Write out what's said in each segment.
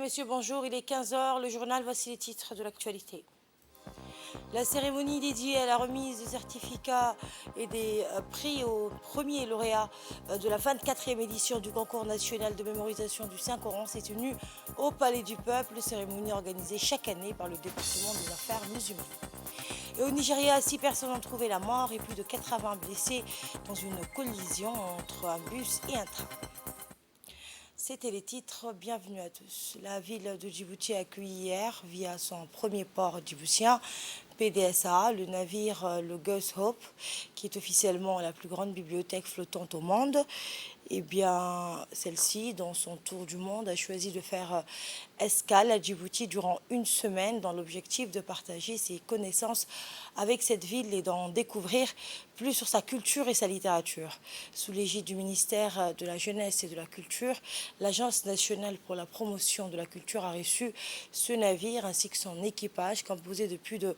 Mesdames, Messieurs, bonjour. Il est 15 heures. Le journal, voici les titres de l'actualité. La cérémonie dédiée à la remise des certificats et des prix aux premiers lauréats de la 24e édition du concours national de mémorisation du Saint-Coran s'est tenue au Palais du Peuple, cérémonie organisée chaque année par le département des affaires musulmanes. Et au Nigeria, 6 personnes ont trouvé la mort et plus de 80 blessés dans une collision entre un bus et un train. C'était les titres, bienvenue à tous. La ville de Djibouti a accueilli hier, via son premier port djiboutien, PDSA, le navire le Ghost Hope, qui est officiellement la plus grande bibliothèque flottante au monde. Eh bien, celle-ci, dans son tour du monde, a choisi de faire escale à Djibouti durant une semaine dans l'objectif de partager ses connaissances avec cette ville et d'en découvrir plus sur sa culture et sa littérature. Sous l'égide du ministère de la Jeunesse et de la Culture, l'Agence nationale pour la promotion de la culture a reçu ce navire ainsi que son équipage composé de plus de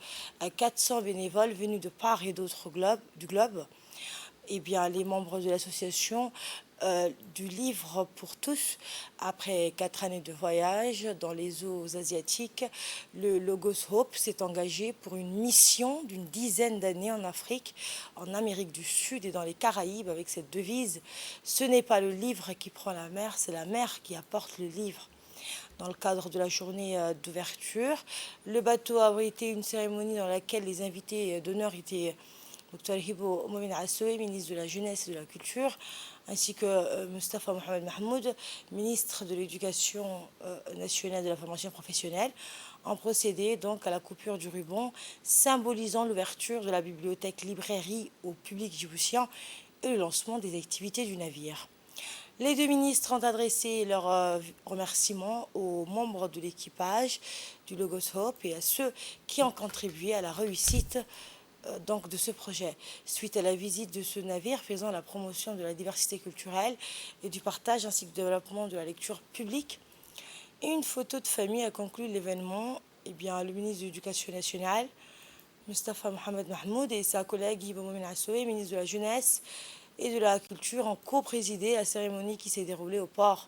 400 bénévoles venus de part et d'autre du globe. Eh bien, les membres de l'association du livre pour tous, après 4 années de voyage dans les eaux asiatiques, le Logos Hope s'est engagé pour une mission d'une dizaine d'années en Afrique, en Amérique du Sud et dans les Caraïbes avec cette devise « Ce n'est pas le livre qui prend la mer, c'est la mer qui apporte le livre ». Dans le cadre de la journée d'ouverture, le bateau a abrité une cérémonie dans laquelle les invités d'honneur étaient Dr Hibo Momin Assoui, ministre de la Jeunesse et de la Culture, ainsi que Mustafa Mohamed Mahmoud, ministre de l'Éducation nationale et de la formation professionnelle, ont procédé donc à la coupure du ruban, symbolisant l'ouverture de la bibliothèque-librairie au public djiboutien et le lancement des activités du navire. Les deux ministres ont adressé leurs remerciements aux membres de l'équipage du Logos Hope et à ceux qui ont contribué à la réussite donc de ce projet, suite à la visite de ce navire faisant la promotion de la diversité culturelle et du partage ainsi que du développement de la lecture publique. Et une photo de famille a conclu l'événement. Eh bien, le ministre de l'Éducation nationale, Mustafa Mohamed Mahmoud, et sa collègue Hibo Momin Assoui, ministre de la Jeunesse et de la Culture, ont co-présidé la cérémonie qui s'est déroulée au port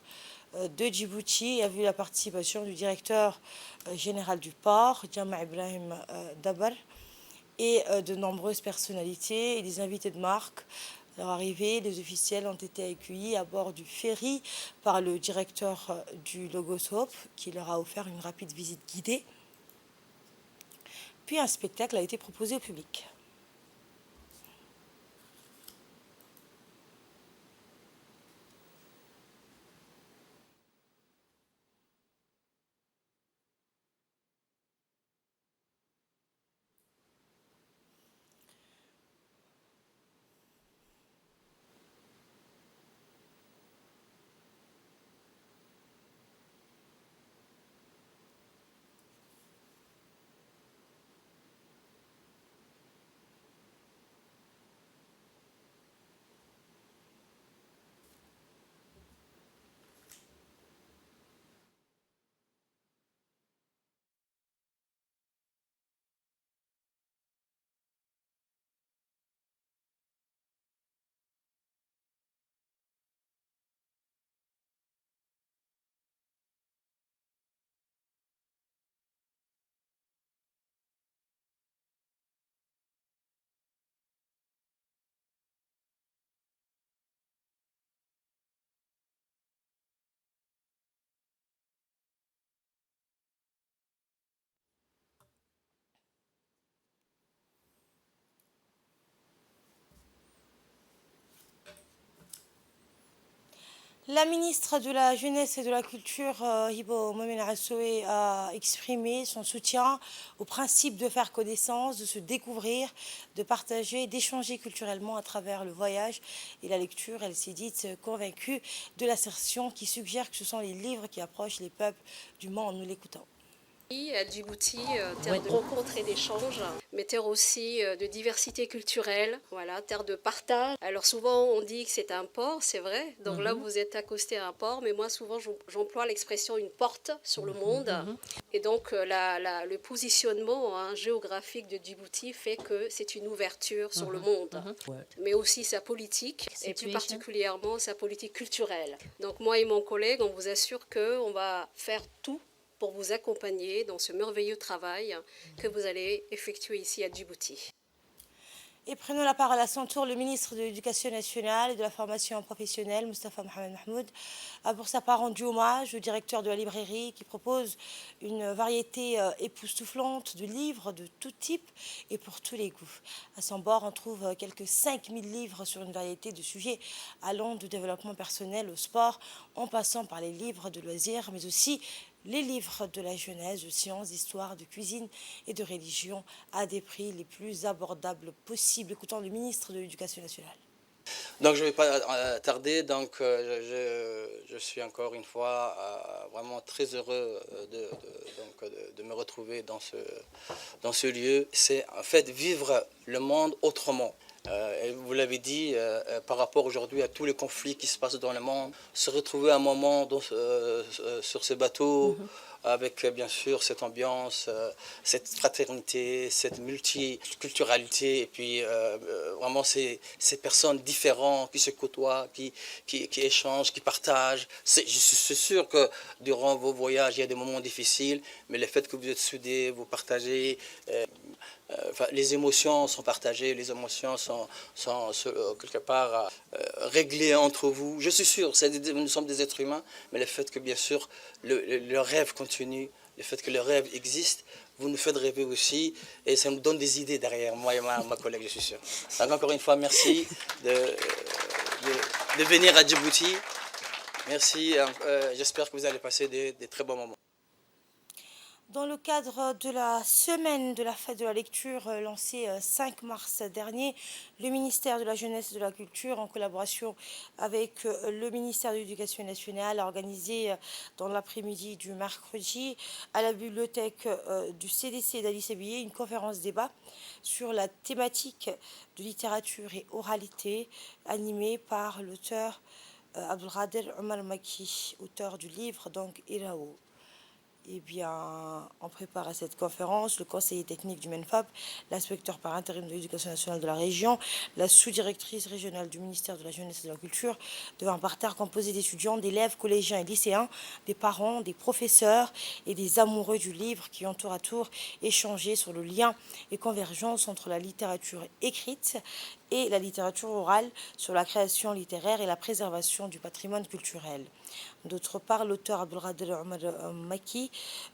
de Djibouti et a vu la participation du directeur général du port, Jama Ibrahim Dabar, et de nombreuses personnalités et des invités de marque. À leur arrivée, les officiels ont été accueillis à bord du ferry par le directeur du Logos Hope, qui leur a offert une rapide visite guidée. Puis un spectacle a été proposé au public. La ministre de la Jeunesse et de la Culture, Hibo Momen Assoé, a exprimé son soutien au principe de faire connaissance, de se découvrir, de partager, d'échanger culturellement à travers le voyage et la lecture. Elle s'est dite convaincue de l'assertion qui suggère que ce sont les livres qui approchent les peuples du monde. Nous l'écoutons. À Djibouti, terre de rencontres et d'échanges, mais terre aussi de diversité culturelle, voilà, terre de partage. Alors souvent on dit que c'est un port, c'est vrai, donc là vous êtes accosté à un port, mais moi souvent j'emploie l'expression une porte sur le monde. Et donc le positionnement géographique de Djibouti fait que c'est une ouverture sur le monde, mais aussi sa politique, et plus particulièrement sa politique culturelle. Donc moi et mon collègue, on vous assure qu'on va faire tout pour vous accompagner dans ce merveilleux travail que vous allez effectuer ici à Djibouti. Et prenons la parole à son tour le ministre de l'Éducation nationale et de la formation professionnelle, Moustapha Mohamed Mahmoud, a pour sa part rendu hommage au directeur de la librairie qui propose une variété époustouflante de livres de tout type et pour tous les goûts. À son bord, on trouve quelques 5000 livres sur une variété de sujets allant du développement personnel au sport, en passant par les livres de loisirs, mais aussi les livres de la jeunesse, de sciences, d'histoire, de cuisine et de religion à des prix les plus abordables possibles. Écoutons le ministre de l'Éducation nationale. Donc je ne vais pas tarder, donc je suis encore une fois vraiment très heureux de me retrouver dans ce lieu. C'est en fait vivre le monde autrement. Et vous l'avez dit, par rapport aujourd'hui à tous les conflits qui se passent dans le monde, se retrouver un moment sur ce bateau, avec bien sûr cette ambiance, cette fraternité, cette multiculturalité, et puis vraiment ces personnes différentes qui se côtoient, qui échangent, qui partagent. Je suis sûr que durant vos voyages, il y a des moments difficiles, mais le fait que vous êtes soudés, vous partagez, les émotions sont partagées, les émotions sont quelque part réglées entre vous. Je suis sûr, nous sommes des êtres humains, mais le fait que bien sûr le rêve continue, le fait que le rêve existe, vous nous faites rêver aussi, et ça nous donne des idées derrière, moi et ma collègue, je suis sûr. Donc encore une fois, merci de venir à Djibouti. Merci, j'espère que vous allez passer des très bons moments. Dans le cadre de la semaine de la fête de la lecture lancée 5 mars dernier, le ministère de la Jeunesse et de la Culture, en collaboration avec le ministère de l'Éducation nationale, a organisé dans l'après-midi du mercredi à la bibliothèque du CDC d'Alice Abillet une conférence débat sur la thématique de littérature et oralité animée par l'auteur Abdelkader Omar Maki, auteur du livre donc Irao. Eh bien, on prépare à cette conférence le conseiller technique du MENFAP, l'inspecteur par intérim de l'éducation nationale de la région, la sous-directrice régionale du ministère de la Jeunesse et de la Culture, devant un parterre composé d'étudiants, d'élèves, collégiens et lycéens, des parents, des professeurs et des amoureux du livre qui ont tour à tour échangé sur le lien et convergence entre la littérature écrite et la littérature orale sur la création littéraire et la préservation du patrimoine culturel. D'autre part, l'auteur Abdelkader Omar Maki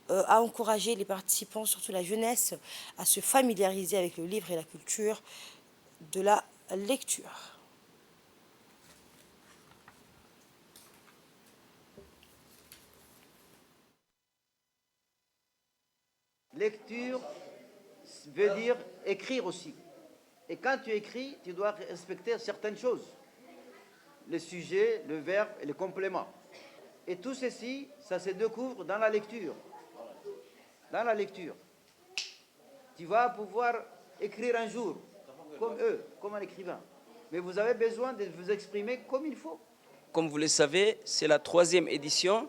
a encouragé les participants, surtout la jeunesse, à se familiariser avec le livre et la culture de la lecture. Lecture veut dire écrire aussi. Et quand tu écris, tu dois respecter certaines choses. Le sujet, le verbe et le complément. Et tout ceci, ça se découvre dans la lecture. Dans la lecture. Tu vas pouvoir écrire un jour, comme eux, comme un écrivain. Mais vous avez besoin de vous exprimer comme il faut. Comme vous le savez, c'est la 3e édition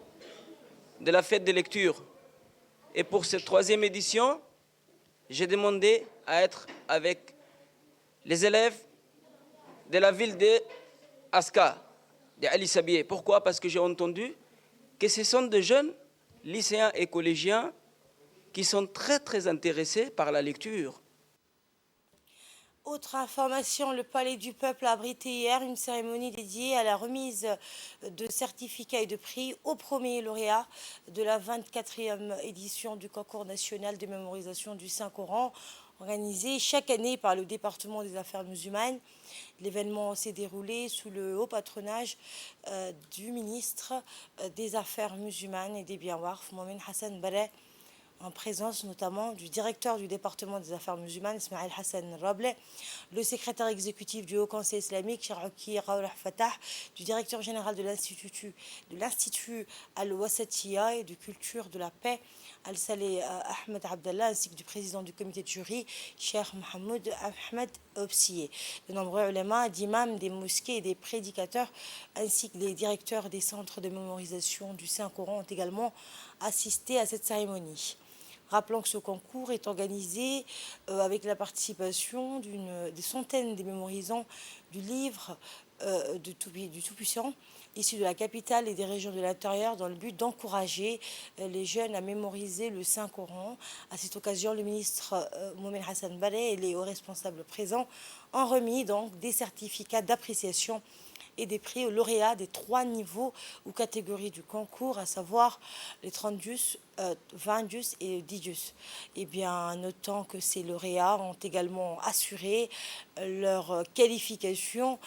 de la fête des lectures. Et pour cette 3e édition, j'ai demandé à être avec les élèves de la ville de Aska, de Alice Abillet. Pourquoi? Parce que j'ai entendu que ce sont de jeunes lycéens et collégiens qui sont très très intéressés par la lecture. Autre information, le Palais du Peuple a abrité hier une cérémonie dédiée à la remise de certificats et de prix aux premiers lauréats de la 24e édition du concours national de mémorisation du Saint-Coran, organisé chaque année par le département des affaires musulmanes. L'événement s'est déroulé sous le haut patronage du ministre des Affaires musulmanes et des Biens Warf, Mohamed Hassan Barre, en présence notamment du directeur du département des affaires musulmanes, Ismaël Hassan Rableh, le secrétaire exécutif du Haut Conseil islamique, Sharouki Raoulah Fatah, du directeur général de l'Institut Al-Wasatiya et de culture de la paix, Al-Saleh Ahmed Abdallah, ainsi que du président du comité de jury, Cheikh Mohamed Ahmed Obsiye. De nombreux ulémas, d'imams, des mosquées et des prédicateurs, ainsi que les directeurs des centres de mémorisation du Saint-Coran ont également assisté à cette cérémonie. Rappelons que ce concours est organisé avec la participation des centaines de mémorisants du livre du Tout-Puissant, issus de la capitale et des régions de l'intérieur, dans le but d'encourager les jeunes à mémoriser le Saint-Coran. À cette occasion, le ministre Mohamed Hassan Baleh et les hauts responsables présents ont remis donc des certificats d'appréciation et des prix aux lauréats des 3 niveaux ou catégories du concours, à savoir les 30 jus, 20 jus et 10 jus. Eh bien, notant que ces lauréats ont également assuré leur qualification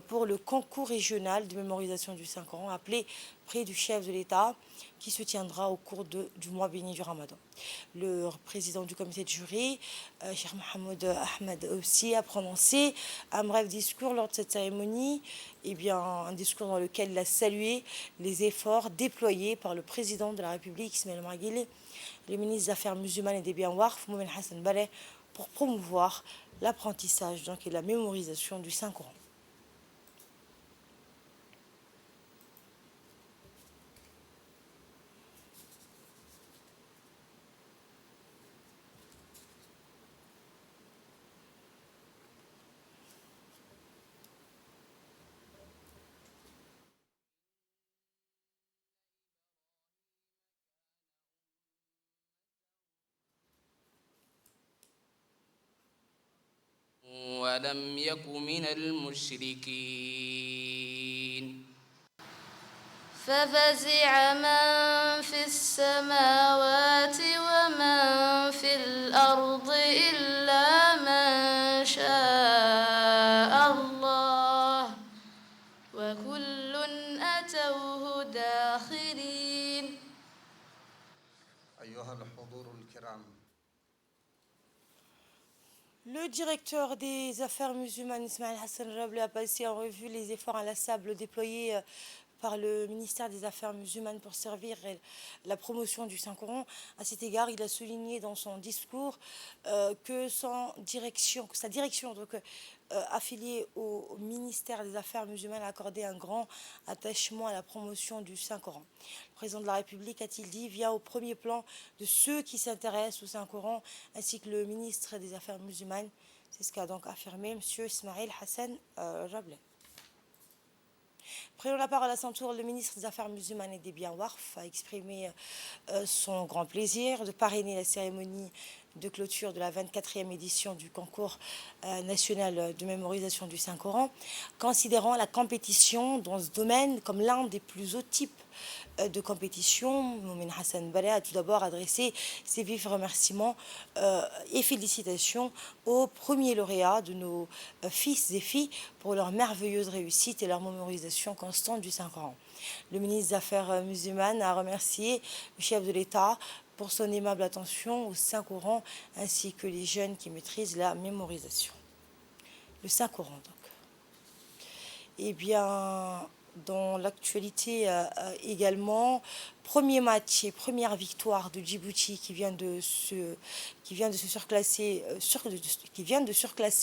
pour le concours régional de mémorisation du Saint-Coran, appelé prix du chef de l'État, qui se tiendra au cours du mois béni du Ramadan. Le président du comité de jury, Cheikh Mohamed Ahmed Obsi, a prononcé un bref discours lors de cette cérémonie, un discours dans lequel il a salué les efforts déployés par le président de la République, Ismaël Marguerite, le ministre des Affaires musulmanes et des biens Warf, Mohamed Hassan Baleh, pour promouvoir l'apprentissage et la mémorisation du Saint-Coran. ولم يك من المشركين ففزع من في السماوات ومن في الأرض إلا من شاء الله وكل أتوه داخرين أيها الحضور الكرام. Le directeur des affaires musulmanes, Ismaël Hassan Rableh, a passé en revue les efforts inlassables déployés par le ministère des Affaires musulmanes pour servir la promotion du Saint-Coran. À cet égard, il a souligné dans son discours que sa direction affiliée au ministère des Affaires musulmanes, a accordé un grand attachement à la promotion du Saint-Coran. Le président de la République, a-t-il dit, vient au premier plan de ceux qui s'intéressent au Saint-Coran, ainsi que le ministre des Affaires musulmanes. C'est ce qu'a donc affirmé M. Ismaël Hassan Rableh. Prenons la parole à son tour, le ministre des Affaires musulmanes et des biens Warf a exprimé son grand plaisir de parrainer la cérémonie de clôture de la 24e édition du concours national de mémorisation du Saint-Coran, considérant la compétition dans ce domaine comme l'un des plus hauts types de compétition. Mohamed Hassan Baleh a tout d'abord adressé ses vifs remerciements et félicitations aux premiers lauréats de nos fils et filles pour leur merveilleuse réussite et leur mémorisation constante du Saint-Coran. Le ministre des Affaires musulmanes a remercié le chef de l'État pour son aimable attention au Saint-Coran ainsi que les jeunes qui maîtrisent la mémorisation. Le Saint-Coran, donc. Eh bien, dans l'actualité également, premier match et première victoire de Djibouti qui vient de surclasser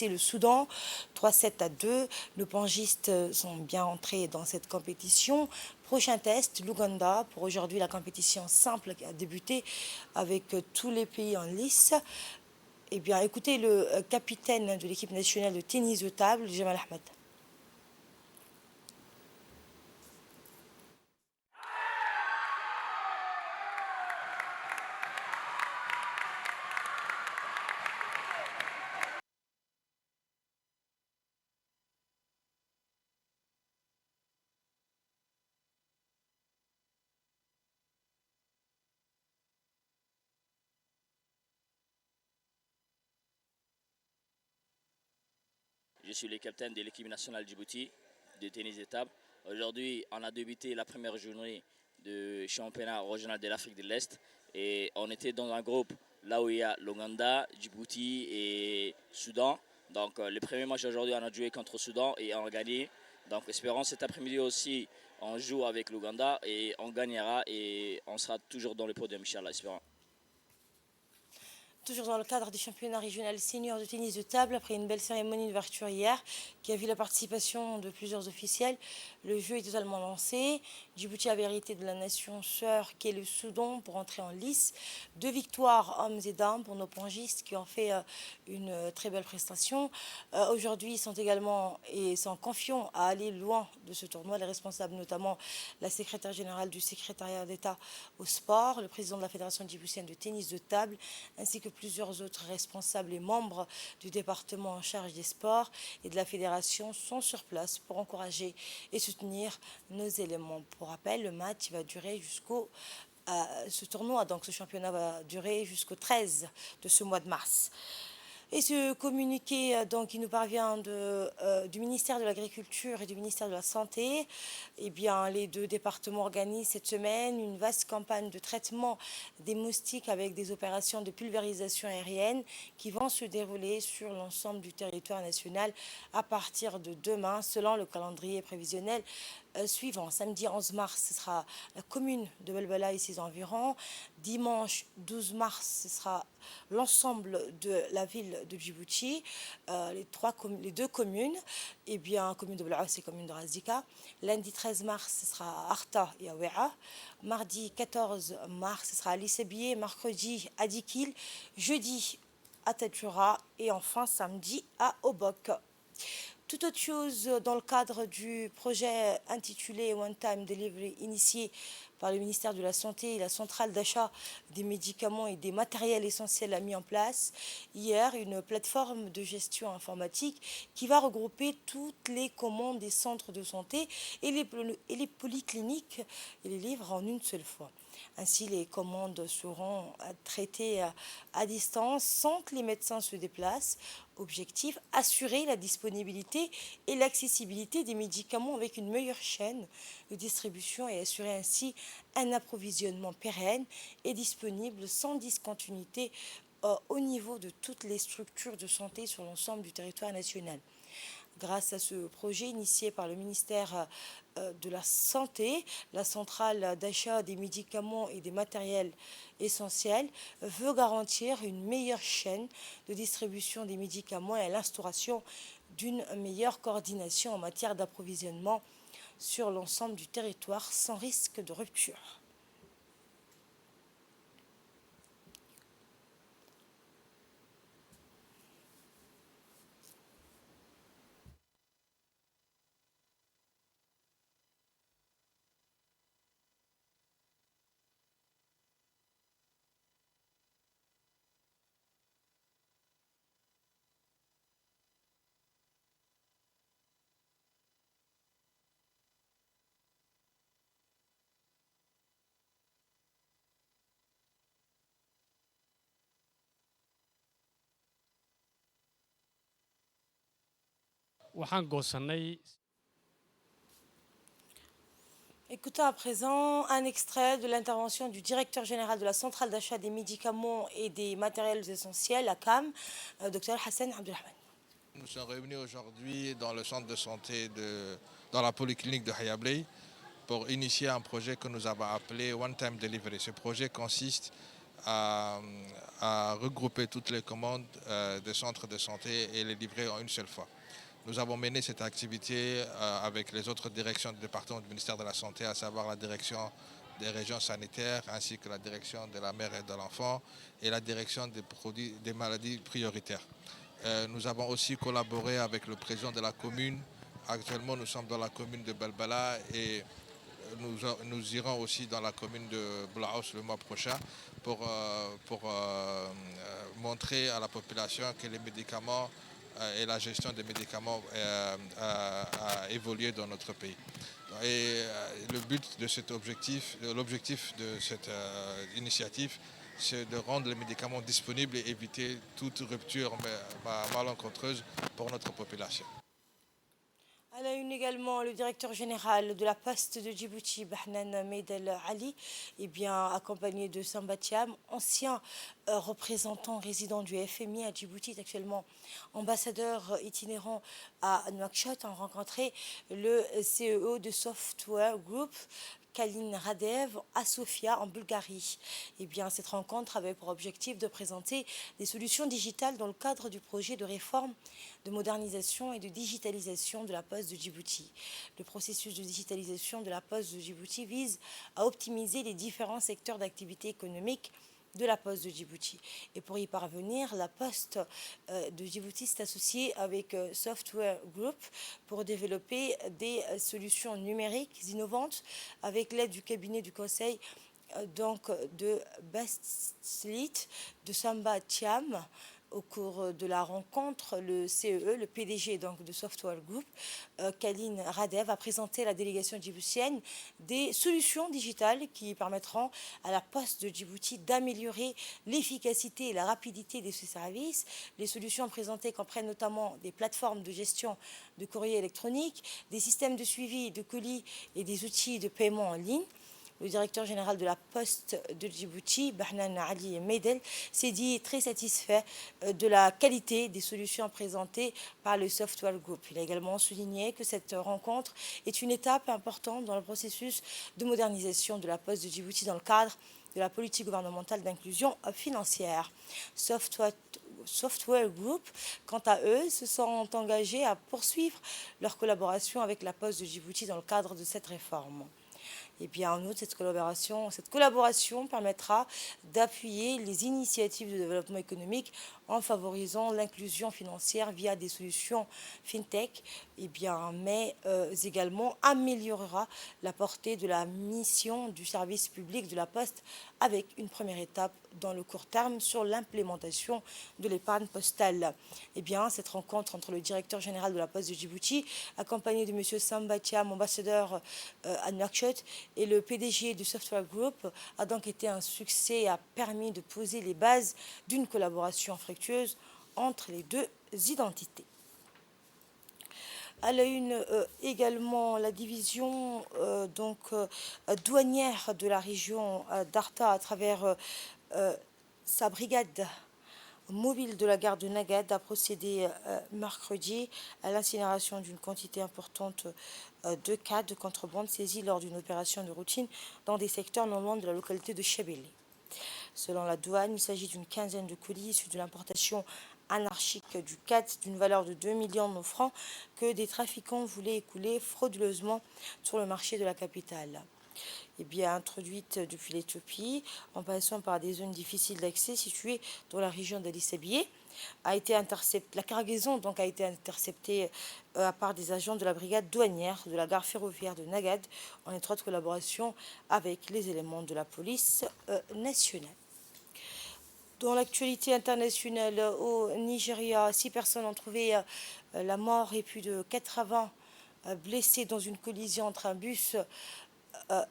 le Soudan 3-7-2. Nos pangistes sont bien entrés dans cette compétition. Prochain test, l'Ouganda. Pour aujourd'hui, la compétition simple a débuté avec tous les pays en lice. Eh bien, écoutez le capitaine de l'équipe nationale de tennis de table, Jamal Ahmed. Je suis le capitaine de l'équipe nationale Djibouti de tennis de table. Aujourd'hui, on a débuté la première journée du championnat régional de l'Afrique de l'Est Et on était dans un groupe là où il y a l'Ouganda, Djibouti et Soudan. Donc le premier match aujourd'hui, on a joué contre le Soudan et on a gagné. Donc espérons cet après-midi aussi, on joue avec l'Ouganda et on gagnera et on sera toujours dans le podium, Inch'Allah, espérons. Toujours dans le cadre du championnat régional senior de tennis de table, après une belle cérémonie d'ouverture hier qui a vu la participation de plusieurs officiels, le jeu est totalement lancé. Djibouti avait hérité de la nation sœur qui est le Soudan pour entrer en lice. 2 victoires hommes et dames pour nos pongistes qui ont fait une très belle prestation. Aujourd'hui, ils sont également et sont confiants à aller loin de ce tournoi. Les responsables, notamment la secrétaire générale du secrétariat d'État au sport, le président de la Fédération djiboutienne de tennis de table, ainsi que plusieurs autres responsables et membres du département en charge des sports et de la fédération sont sur place pour encourager et soutenir nos éléments. Pour rappel, le match va durer jusqu'au ce tournoi, donc ce championnat va durer jusqu'au 13 de ce mois de mars. Et ce communiqué donc, qui nous parvient du ministère de l'Agriculture et du ministère de la Santé, eh bien, les 2 départements organisent cette semaine une vaste campagne de traitement des moustiques avec des opérations de pulvérisation aérienne qui vont se dérouler sur l'ensemble du territoire national à partir de demain, selon le calendrier prévisionnel suivant. Samedi 11 mars, ce sera la commune de Belbala et ses environs. Dimanche 12 mars, ce sera l'ensemble de la ville de Djibouti, les 2 communes, et bien commune de Belbala et commune de Razika. Lundi 13 mars, ce sera Arta et Awea. Mardi 14 mars, ce sera à Lissabié. Mercredi à Dikil. Jeudi à Tadjoura. Et enfin samedi à Obok. Toute autre chose dans le cadre du projet intitulé One Time Delivery initié par le ministère de la Santé et la centrale d'achat des médicaments et des matériels essentiels a mis en place hier une plateforme de gestion informatique qui va regrouper toutes les commandes des centres de santé et les polycliniques et les livres en une seule fois. Ainsi, les commandes seront traitées à distance sans que les médecins se déplacent. Objectif, assurer la disponibilité et l'accessibilité des médicaments avec une meilleure chaîne de distribution et assurer ainsi un approvisionnement pérenne et disponible sans discontinuité au niveau de toutes les structures de santé sur l'ensemble du territoire national. Grâce à ce projet initié par le ministère de la Santé, la centrale d'achat des médicaments et des matériels essentiels veut garantir une meilleure chaîne de distribution des médicaments et l'instauration d'une meilleure coordination en matière d'approvisionnement sur l'ensemble du territoire sans risque de rupture. Écoutons à présent un extrait de l'intervention du directeur général de la centrale d'achat des médicaments et des matériels essentiels, la CAM, Dr Hassan Abdelrahman. Nous sommes réunis aujourd'hui dans le centre de santé dans la polyclinique de Hayabley pour initier un projet que nous avons appelé One Time Delivery. Ce projet consiste à regrouper toutes les commandes des centres de santé et les livrer en une seule fois. Nous avons mené cette activité avec les autres directions du département du ministère de la Santé, à savoir la direction des régions sanitaires, ainsi que la direction de la mère et de l'enfant et la direction des maladies prioritaires. Nous avons aussi collaboré avec le président de la commune. Actuellement, nous sommes dans la commune de Belbala et nous irons aussi dans la commune de Blaos le mois prochain pour montrer à la population que les médicaments et la gestion des médicaments a évolué dans notre pays. Et le but de cet objectif, l'objectif de cette initiative, c'est de rendre les médicaments disponibles et éviter toute rupture malencontreuse pour notre population. À la une également, le directeur général de la Poste de Djibouti, Bahnan Meidel Ali, accompagné de Samba Thiam, ancien représentant résident du FMI à Djibouti, est actuellement ambassadeur itinérant à Nouakchott, ont rencontré le CEO de Software Group, Kalin Radev, à Sofia, en Bulgarie. Cette rencontre avait pour objectif de présenter des solutions digitales dans le cadre du projet de réforme, de modernisation et de digitalisation de la Poste de Djibouti. Le processus de digitalisation de la Poste de Djibouti vise à optimiser les différents secteurs d'activité économique de la Poste de Djibouti. Et pour y parvenir, la Poste de Djibouti s'est associée avec Software Group pour développer des solutions numériques innovantes avec l'aide du cabinet du conseil de Bestlit, de Samba Thiam. Au cours de la rencontre, le CEE, le PDG de Software Group, Kalin Radev, a présenté à la délégation djiboutienne des solutions digitales qui permettront à la Poste de Djibouti d'améliorer l'efficacité et la rapidité de ses services. Les solutions présentées comprennent notamment des plateformes de gestion de courrier électronique, des systèmes de suivi de colis et des outils de paiement en ligne. Le directeur général de la Poste de Djibouti, Bahnan Ali Meidel, s'est dit très satisfait de la qualité des solutions présentées par le Software Group. Il a également souligné que cette rencontre est une étape importante dans le processus de modernisation de la Poste de Djibouti dans le cadre de la politique gouvernementale d'inclusion financière. Software Group, quant à eux, se sont engagés à poursuivre leur collaboration avec la Poste de Djibouti dans le cadre de cette réforme. En outre, cette collaboration permettra d'appuyer les initiatives de développement économique en favorisant l'inclusion financière via des solutions fintech, mais également améliorera la portée de la mission du service public de la Poste avec une première étape dans le court terme sur l'implémentation de l'épargne postale. Cette rencontre entre le directeur général de la Poste de Djibouti, accompagné de M. Samba Thiam, ambassadeur à Nouakchott, et le PDG du Software Group, a donc été un succès et a permis de poser les bases d'une collaboration fructueuse entre les deux identités. À la une également, la division douanière de la région d'Arta, à travers sa brigade mobile de la gare de Nagad, a procédé mercredi à l'incinération d'une quantité importante de cas de contrebande saisis lors d'une opération de routine dans des secteurs non loin de la localité de Chebele. Selon la douane, il s'agit d'une quinzaine de colis issus de l'importation anarchique du CAT d'une valeur de 2 millions de francs que des trafiquants voulaient écouler frauduleusement sur le marché de la capitale. Introduite depuis l'Éthiopie, en passant par des zones difficiles d'accès situées dans la région d'Addis Abeba, la cargaison a été interceptée à part des agents de la brigade douanière de la gare ferroviaire de Nagad, en étroite collaboration avec les éléments de la police nationale. Dans l'actualité internationale, au Nigeria, 6 personnes ont trouvé la mort et plus de 80 blessés dans une collision entre un bus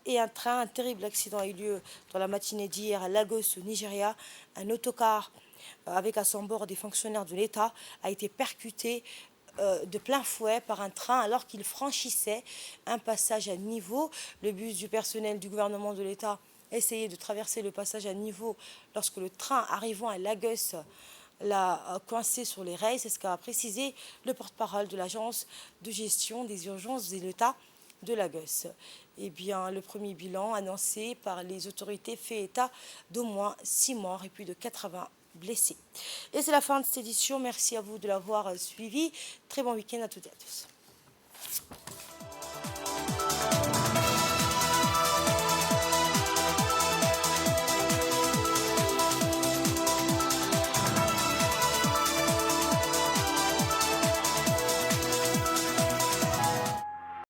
et un train. Un terrible accident a eu lieu dans la matinée d'hier à Lagos, au Nigeria. Un autocar avec à son bord des fonctionnaires de l'État a été percuté de plein fouet par un train alors qu'il franchissait un passage à niveau. Le bus du personnel du gouvernement de l'État essayait de traverser le passage à niveau lorsque le train arrivant à Lagos l'a coincé sur les rails. C'est ce qu'a précisé le porte-parole de l'agence de gestion des urgences de l'État de Lagos. Le premier bilan annoncé par les autorités fait état d'au moins 6 morts et plus de 80 blessés. Et c'est la fin de cette édition. Merci à vous de l'avoir suivi. Très bon week-end à toutes et à tous.